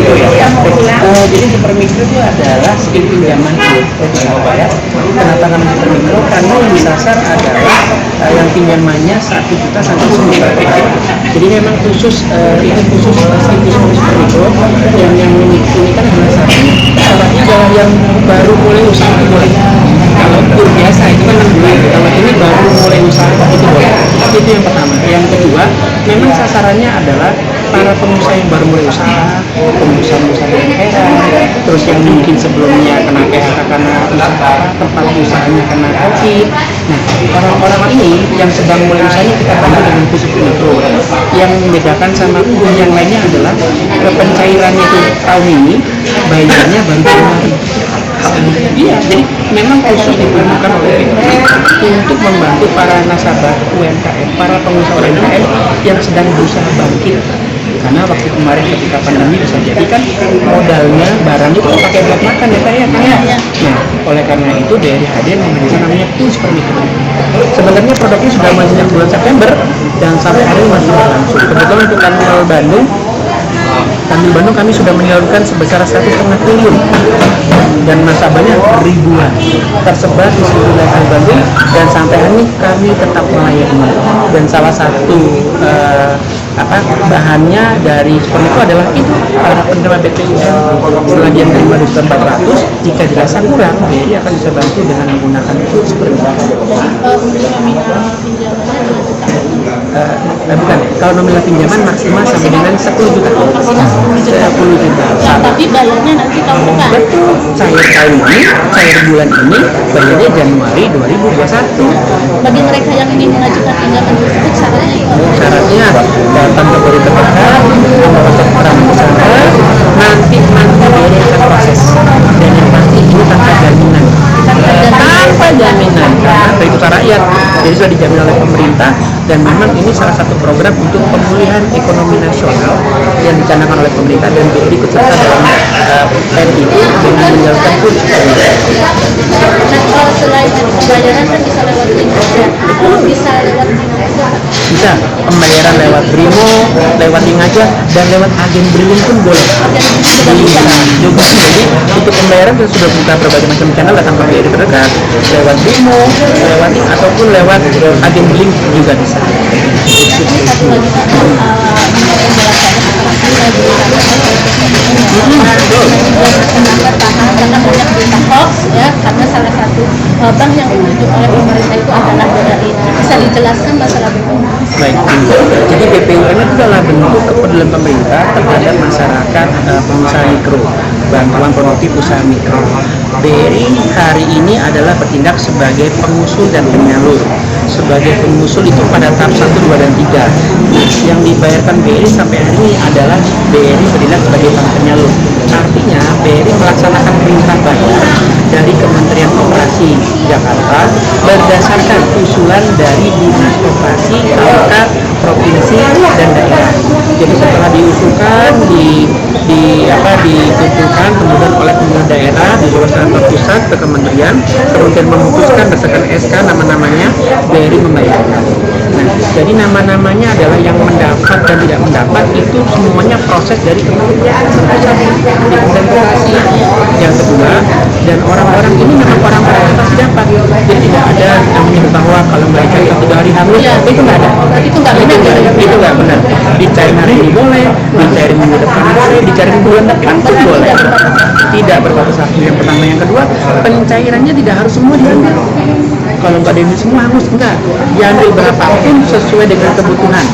Supermikro ya. Jadi Supermikro itu adalah skil pinjaman ya. Kenapa namanya Supermikro? Karena yang disasar adalah yang pinjamannya 1 juta sampai 10 juta. Jadi memang khusus Supermikro yang ini kan adalah syaratnya adalah yang baru mulai usaha boleh. Kalau kur biasa itu kan 6 bulan. Kalau ini baru mulai usaha itu boleh. Itu yang pertama. Yang kedua, memang sasarannya adalah para pengusaha yang baru mulai usaha, pengusaha-pengusaha daerah, terus yang mungkin sebelumnya kena PHK karena usaha tempat usahanya kena COVID. Nah, orang-orang ini yang sedang mulai usahanya kita bantu dengan khusus mikro. Yang membedakan sama yang lainnya adalah pencairannya itu tahun ini bayarnya baru Januari. Iya, jadi memang khusus diperlukan oleh BPI untuk membantu para nasabah UMKM, para pengusaha UMKM yang sedang berusaha bangkit. Karena waktu kemarin ketika pandemi bisa jadi kan modalnya barang itu pakai buat makan ya Pak ya. Nah, oleh karena itu BRI hadir memberikan namanya Supermikro. Sebenarnya produknya sudah masuk sejak bulan September dan sampai hari ini masih berlangsung. Kebetulan untuk Kanwil Bandung kami sudah menyalurkan sebesar 1,5 triliun dan nasabahnya ribuan tersebar di seluruh wilayah Bandung, dan sampai hari ini kami tetap melayani. Dan salah satu bahannya dari Supermikro adalah itu para penerima BPUM setelah dia menerima 2.400, jika dirasa kurang BRI akan bisa bantu dengan menggunakan itu Supermikro. Bukan, kalau nominal pinjaman maksimal sampai dengan 10 juta. 10 juta. Tapi bayarnya nanti tahun depan. Betul, cair tahun ini, cair bulan ini, bayarnya Januari 2021. Bagi mereka yang ingin mengajukan pinjaman tersebut, syaratnya datang ke BRI terdekat, membawa keterangan usaha, nanti BRI akan proses. Dan yang pasti ini tanpa jaminan. Tanpa jaminan, karena dari usaha rakyat, jadi sudah dijamin oleh pemerintah. Dan memang ini salah satu program untuk pemulihan ekonomi nasional yang dicanangkan oleh pemerintah, dan BRI ikut serta dalam plan itu dengan menjalankan pun. Nah, kalau selain pembayaran kan bisa lewat Brimo, bisa lewat bisa pembayaran lewat Brimo, lewat link aja, dan lewat agen Brilink pun boleh. Juga jadi untuk pembayaran kita sudah buka berbagai macam channel, datang ke BRI terdekat, lewat Brimo, lewat link, ataupun lewat agen Brilink juga bisa. Satu lagi masyarakat paham karena banyak berita hoax ya, karena salah satu bank yang ditunjuk oleh pemerintah itu adalah BRI. Bisa dijelaskan masalah BPUM? Baik, jadi BPUM itu adalah bentuk kepedulian pemerintah terhadap masyarakat pengusaha mikro, bantuan produktif usaha mikro. BRI hari ini adalah bertindak sebagai pengusul dan penyalur. Sebagai pengusul itu pada tahap 1, 2, dan 3. Yang dibayarkan BRI sampai hari ini adalah BRI bertindak sebagai bank penyalur. Artinya BRI melaksanakan perintah bayar dari Kementerian Koperasi Jakarta berdasarkan usulan dari Dinas Koperasi, angkat, provinsi, dan daerah. Jadi setelah diusulkan, ditentukan kemudian oleh pemerintah daerah, diusulkan ke pusat, ke kemudian memutuskan berdasarkan SK nama-namanya, BRI membayarkan. Nah, jadi nama-namanya adalah yang mendapat dan tidak mendapat itu semuanya proses dari kementerian koperasi. Yang kedua, dan orang-orang ini memang orang-orang yang pasti dapat. Jadi tidak ada namanya bahwa kalau mereka yang 3 hari hamil, itu nggak ada. Itu nggak benar. Dicairin hari ini boleh, dicairin minggu depan boleh, dicairin bulan depan pun boleh. Tidak berbatas waktu. Yang pertama, yang kedua, pencairannya tidak harus semua diambil. Kalau nggak diambil semua hangus, enggak. Diambil berapapun sesuai dengan kebutuhan.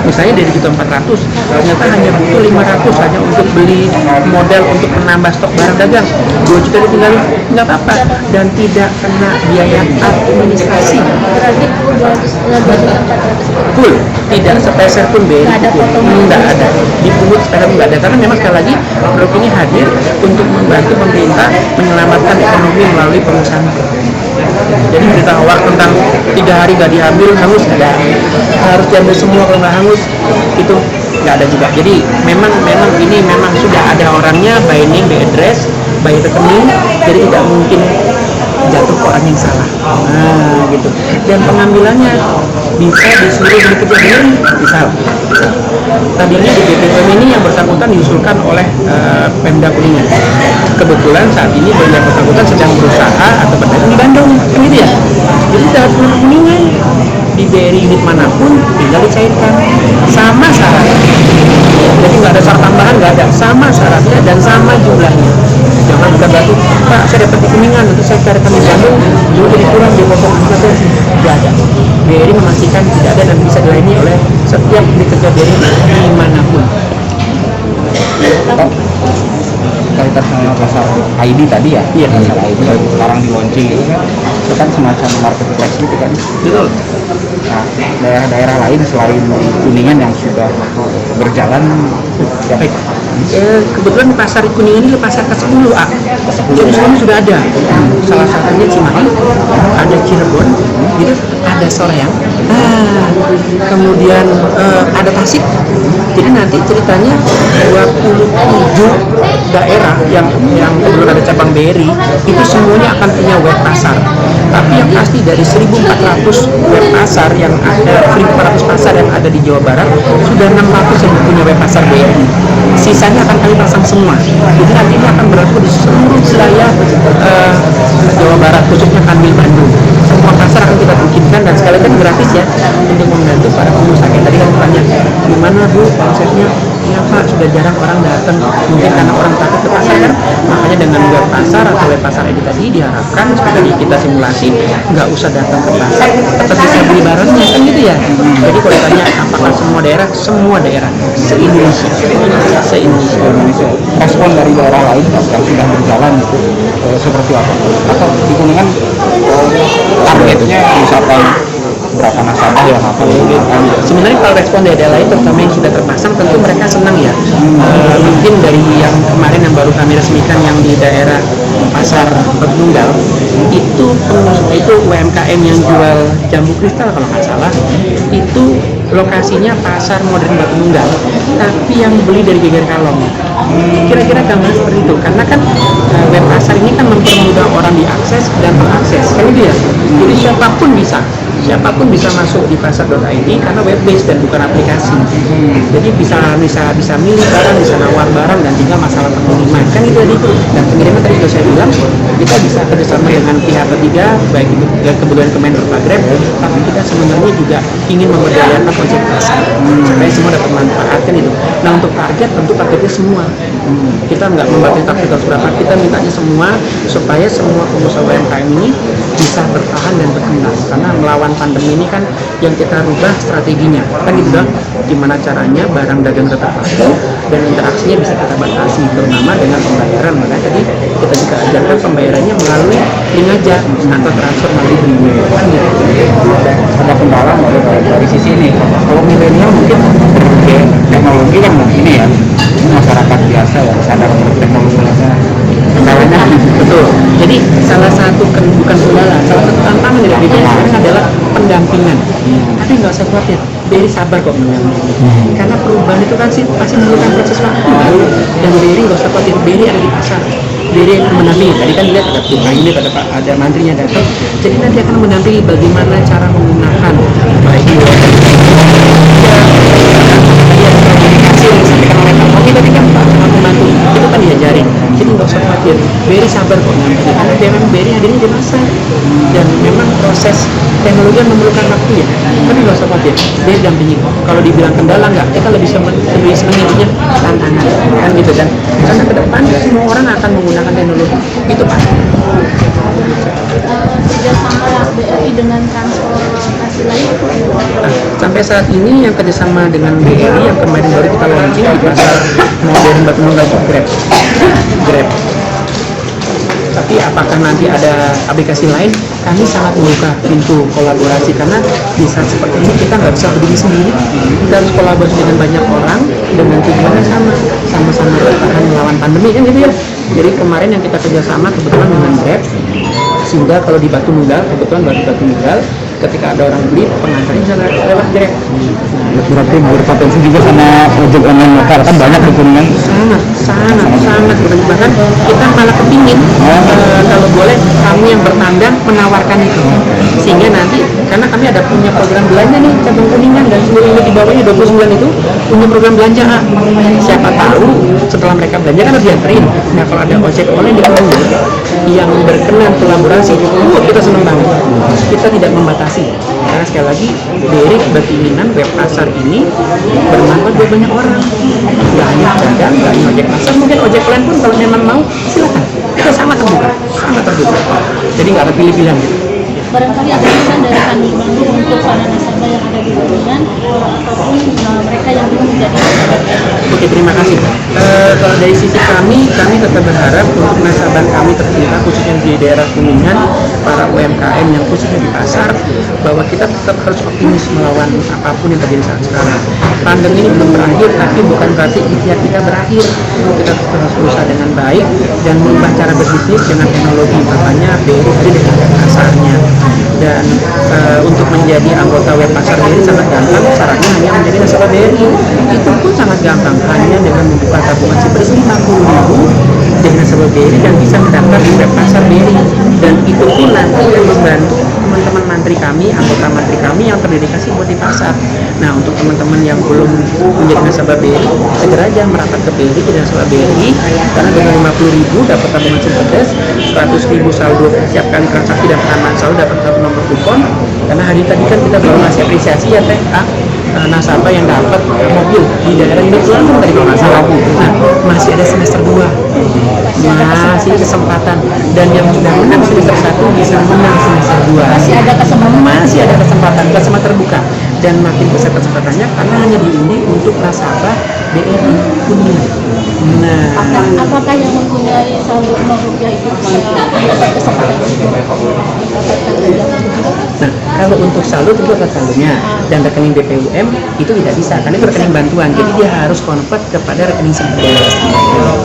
Misalnya dari juta 400, ternyata hanya butuh 500 saja untuk beli modal untuk menambah stok barang dagang. 2 juta ditinggalin, nggak apa-apa, dan tidak kena biaya administrasi. Full, tidak sepeser pun BRI nggak ada, dipungut sepeser pun nggak ada, karena memang sekali lagi produk ini hadir untuk membantu pemerintah menyelamatkan ekonomi melalui pengusaha mikro. Jadi berita hoax tentang 3 hari nggak diambil hangus nggak ada, harus diambil semua kalau nggak hangus itu nggak ada juga. Jadi memang ini sudah ada orangnya, by name, by address, by rekening, jadi tidak mungkin jatuh ke orang yang salah. Nah, gitu. Dan pengambilannya bisa di seluruh unit kerja BRI, misal tadinya di BPUM ini yang bersangkutan diusulkan oleh Pemda Kuningan. Kebetulan saat ini yang bersangkutan sedang berusaha atau berdagang di Bandung, gitu ya. Jadi dapat seluruh Kuningan di BRI unit manapun tinggal dicairkan sama syaratnya. Jadi nggak ada syarat tambahan, nggak ada, sama syaratnya dan sama jumlahnya. Jangan bukan berarti Pak saya dapat di Kuningan untuk saya carikan di Bandung dulu jadi kurang dipotong saja, nggak ada. BRI memastikan tidak ada dan bisa dilayani oleh setiap unit kerja BRI dimanapun. Kaitan sama pasar ID tadi ya, Iya. pasar ID yang sekarang di launching itu kan semacam marketplace gitu kan. Betul. Nah, daerah-daerah lain selain di Kuningan yang sudah berjalan ya, Baik. Kebetulan di pasar Kuningan ini pasar ke-10 A. Jadi semuanya sudah ada. Salah satunya Cimahi, ada Cirebon, gitu, ada Soreang, kemudian ada Tasik. Jadi nanti ceritanya 27 daerah yang kebetulan ada cabang BRI itu semuanya akan punya web pasar. Tapi yang pasti dari 1.400 web pasar yang ada, 1.400 pasar yang ada di Jawa Barat, sudah 600 yang punya web pasar BRI. Sisanya akan kami pasang semua. Jadi nanti ini akan berlaku di seluruh wilayah Jawa Barat, khususnya Kanwil Bandung. Semua pasar akan kita bikinkan dan sekali kan gratis ya untuk membantu para pengusaha. Yang tadi kan tanya, gimana Bu konsepnya? Ya Pak, sudah jarang orang datang, mungkin karena orang takut ke pasar kan. Makanya dengan web pasar atau web pasar ini tadi diharapkan seperti kita simulasi nggak usah datang ke pasar, tetap bisa beli barangnya kan gitu ya. Jadi kalau ditanya apakah semua daerah se-Indonesia. Respon dari daerah lain yang sudah berjalan itu seperti apa? Atau di Kuningan targetnya misalkan berapa nasabah yang akan digunakan? Sebenarnya kalau respon dari daerah lain terutama yang sudah terpasang tentu mereka senang ya. Mungkin dari yang kemarin yang baru kami resmikan yang di daerah pasar Batu Nunggal itu UMKM yang jual jambu kristal kalau nggak salah itu lokasinya pasar modern Batu Nunggal tapi yang beli dari Geger Kalong. Kira-kira gambar seperti itu karena kan web pasar ini kan mempermudah orang diakses dan mengakses kan gitu ya. Jadi siapapun bisa masuk di pasar.id karena web based dan bukan aplikasi. Jadi bisa milih barang, bisa nawar barang dan tinggal masalah pengiriman kan itu tadi. Dan pengiriman tadi sudah saya bilang kita bisa kerjasama dengan pihak ketiga baik itu kebetulan Kementerian Pagreb, tapi kita sebenarnya juga ingin memberdayakan konsep pasar supaya semua dapat manfaat kan itu. Nah untuk targetnya semua. Kita nggak membatasi target harus berapa, kita mintanya semua supaya semua pengusaha UMKM ini bisa bertahan dan berkembang karena melawan pandemi ini kan yang kita rubah strateginya kan gitu dong, gimana caranya barang dagang tetap laku dan interaksinya bisa kita batasi terutama dengan pembayaran. Makanya tadi kita juga ajarkan pembayarannya melalui link aja atau transfer melalui Brimo kan gitu. Ada kendala dari sisi ini. Kalau milenial mungkin teknologi kan ini ya masyarakat biasa yang sadar teknologinya. Kendalanya Betul. Jadi salah satu bukan kendala, salah satu tantangan dari BRI sekarang adalah pendampingan. Tapi nggak usah khawatir, BRI sabar kok mendampingi. Karena perubahan itu kan sih pasti memerlukan proses waktu kan. Dan BRI nggak usah khawatir, BRI ada di pasar. BRI akan mendampingi. Tadi kan dilihat ada tukang unit, ada mantrinya datang. Jadi nanti akan mendampingi bagaimana cara menggunakan baik itu yang disampaikan oleh Pak Oki tadi kan Pak membantu itu kan diajarin. Jadi nggak usah khawatir, BRI sabar kok nanti karena dia memang BRI hadirnya di masa dan memang proses teknologi yang memerlukan waktu ya. Tapi nggak usah khawatir, BRI dampingi kok. Kalau dibilang kendala nggak, kita lebih senang intinya tantangan kan gitu kan. Karena ke depan semua orang akan menggunakan teknologi itu Pak. Kerjasama BRI dengan transportasi lain Sampai saat ini yang kerjasama dengan BRI yang kemarin baru kita launching di pasar modern Batu Nunggal itu Grab. Tapi apakah nanti ada aplikasi lain? Kami sangat membuka pintu kolaborasi karena di saat seperti ini kita nggak bisa berdiri sendiri. Kita harus kolaborasi dengan banyak orang dengan tujuannya sama-sama bertahan melawan pandemi kan gitu ya. Jadi kemarin yang kita kerjasama kebetulan dengan Grab sehingga kalau di Batu Nunggal kebetulan Batu Nunggal ketika ada orang beli pengantarnya bisa lewat Grab. berarti berpotensi juga sama ojek online lokal kan banyak di Kuningan. Sangat sangat bertambah. Bahkan kita malah kepingin kalau boleh kamu yang bertandang menawarkan itu, sehingga nanti karena kami ada punya program belanja nih cabang Kuningan dan seluruh unit di bawahnya 29 itu punya program belanja A. Siapa tahu setelah mereka belanja kan harus dianterin. Nah kalau ada ojek online di bawahnya yang berkenan kolaborasi, kita senang banget. Kita tidak membatasi karena sekali lagi BRI kepemimpinan web pasar ini bermanfaat buat banyak orang. Gak hanya pedagang, gak hanya ojek pasar, mungkin ojek online pun kalau memang mau silakan. Kita sangat terbuka. Jadi nggak ada pilih-pilihan gitu. Barangkali ada pesan dari kami untuk para nasabah yang ada di Kuningan ataupun mereka yang belum menjadi nasabah. Oke, terima kasih. Kalau dari sisi kami tetap berharap untuk nasabah kami tercinta khususnya di daerah Kuningan, para UMKM yang khususnya di pasar, bahwa kita tetap harus optimis melawan apapun yang terjadi saat sekarang. Pandemi ini belum berakhir, tapi bukan berarti ikhtiar kita berakhir. Kita tetap harus berusaha dengan baik dan mengubah cara berbisnis dengan teknologi. Makanya BRI tadi dengan pasarnya. Dan untuk menjadi anggota web pasar BRI sangat gampang, syaratnya hanya menjadi nasabah BRI. Itu pun sangat gampang, hanya dengan membuka tabungan sebersih 50.000 dengan nasabah BRI dan bisa mendaftar di web pasar BRI. Dan itu pun nanti akan membantu teman-teman mantri kami, anggota mantri kami yang terdedikasi buat di pasar. Nah untuk teman-teman yang belum menjadi nasabah BRI, segera aja merapat ke BRI, jadi nasabah BRI, karena dengan 50.000 dapat tabungan cerdas, 100.000 saldo setiap kali transaksi dan penambahan saldo dapat satu nomor kupon. Karena hari tadi kan kita baru ngasih apresiasi ya Teh, nasabah yang dapat mobil di daerah ini langsung dari kalau nggak salah. Nah masih ada semester 2, masih kesempatan, dan yang sudah menang semester 1 bisa menang semester 2. Masih ada kesempatan terbuka, dan makin besar kesempatannya karena hanya diundi untuk nasabah BRI Kuningan. Nah, apakah yang mempunyai saldo rupiah itu mendapat kesempatan untuk mendapatkan tunjangan? Nah, kalau untuk saldo itu dapat saldonya, dan rekening BPUM itu tidak bisa karena itu rekening bantuan, jadi dia harus convert kepada rekening 11.